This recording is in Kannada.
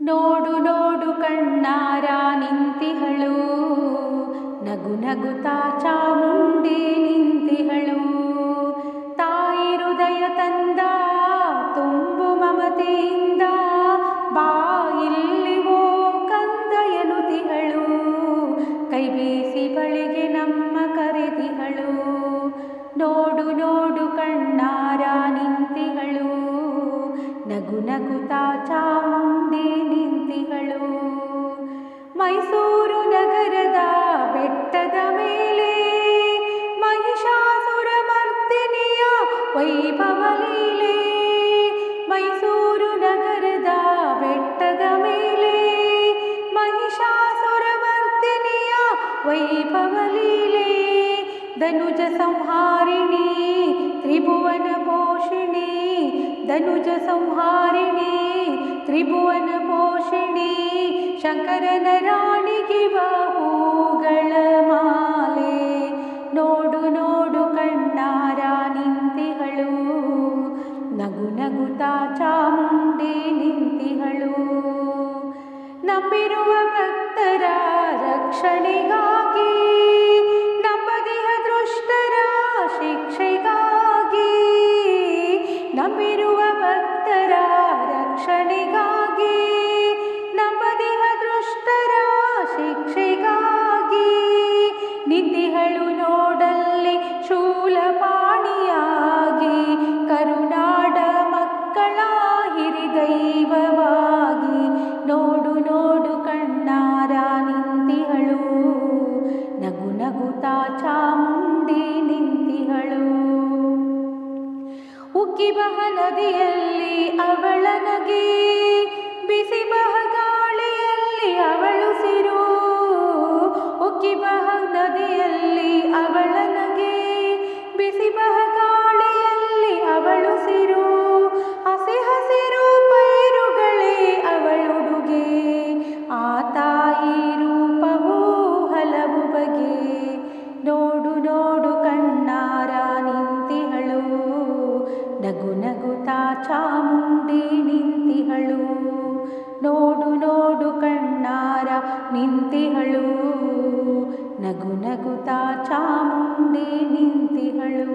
ನೋಡು ನೋಡು ಕಣ್ಣಾರ ನಿಂತಿಹಳು, ನಗು ನಗುತ್ತಾ ಚಾಮುಂಡಿ ನಿಂತಿಹಳು. ತಾಯಿ ಹೃದಯ ತಂದ ತುಂಬು ಮಮತೆಯಿಂದ, ಬಾ ಇಲ್ಲಿವೋ ಕಂದ ಎನ್ನುತ್ತಿಹಳು. ಕೈ ಬೀಸಿ ಬಳಿಗೆ ನಮ್ಮ ಕರೆದಿಹಳು. ನೋಡು ನೋಡು ಕಣ್ಣಾರ ನಿಂತಿಹಳು, ನಗು ನಗುತ್ತಾ ಚಾಮುಂಡಿ ನಿಂತಿಹಳು. ಮೈಸೂರು ನಗರದ ಬೆಟ್ಟದ ಮೇಲೆ ಮಹಿಷಾಸುರ ಮರ್ದಿನಿಯ ವೈಭವ ಲೀಲೆ. ಮೈಸೂರು ನಗರದ ಬೆಟ್ಟದ ಮೇಲೆ ಮಹಿಷಾಸುರ ಮರ್ದಿನಿಯ ವೈಭವ ಲೀಲೆ. ಧನುಜ ಸಂಹಾರಿಣಿ ತ್ರಿಭುವನ ಪೋಷಿಣಿ, ಧನುಜ ಸಂಹಾರಿಣಿ ತ್ರಿಭುವನ ಪೋಷಿಣಿ. ಶಂಕರನ ರಾಣಿಗಿವ ಹೂಗಳ ಮಾಲೆ. ನೋಡು ನೋಡು ಕಣ್ಣಾರ ನಿಂತಿಹಳು, ನಗು ನಗುತ್ತಾ ಚಾಮುಂಡಿ ನಿಂತಿಹಳು. ನಂಬಿರುವ ಭಕ್ತರ ರಕ್ಷಣೆಗಾಗಿ, ನಂಬದಿಹ ದುಷ್ಟರ ಶಿಕ್ಷೆಗಾಗಿ. ನಂಬಿರುವ ಭಕ್ತರ ರಕ್ಷಣೆಗಾಗಿ, ನಂಬದಿಹ ದುಷ್ಟರ ಶಿಕ್ಷೆಗಾಗಿ. ನಿಂತಿಹಳು ನೋಡಲ್ಲಿ ಶೂಲಪಾಣಿಯಾಗಿ, ಕರುನಾಡ ಮಕ್ಕಳ ಹಿರಿದೈವವಾಗಿ. ನೋಡು ನೋಡು ಕಣ್ಣಾರ ನಿಂತಿಹಳು, ನಗು ನಗುತ್ತಾ ಚಾಮುಂಡಿ ನಿಂತಿಹಳು. ಉಕ್ಕಿ ಬಹ ನದಿಯಲ್ಲಿ ಅವಳ ನಗೆ, ಬಿಸಿ ಬಹ ಗಾಳಿಯಲ್ಲಿ ಅವಳು ಸಿರು. ಉಕ್ಕಿ ಬಹ ನದಿಯಲ್ಲಿ ಅವಳ ನಗೆ, ಬಿಸಿ ಬಹ ಗಾಳಿಯಲ್ಲಿ ಅವಳು ಸಿರು. ಹಸಿ ಹಸಿರು ಪೈರುಗಳೇ ಅವಳುಡುಗೆ, ಆ ತಾಯಿ ರೂಪವೂ ಹಲವು ಬಗೆ. ನೋಡು ನೋಡು ಕಣ್ಣಾರ ನಿಂತಿಹಳು, ನಗು ನಗುತ್ತಾ ಚಾಮುಂಡಿ ನಿಂತಿಹಳು. ನೋಡು ನೋಡು ಕಣ್ಣಾರ ನಿಂತಿಹಳು, ನಗು ನಗುತ್ತಾ ಚಾಮುಂಡಿ ನಿಂತಿಹಳು.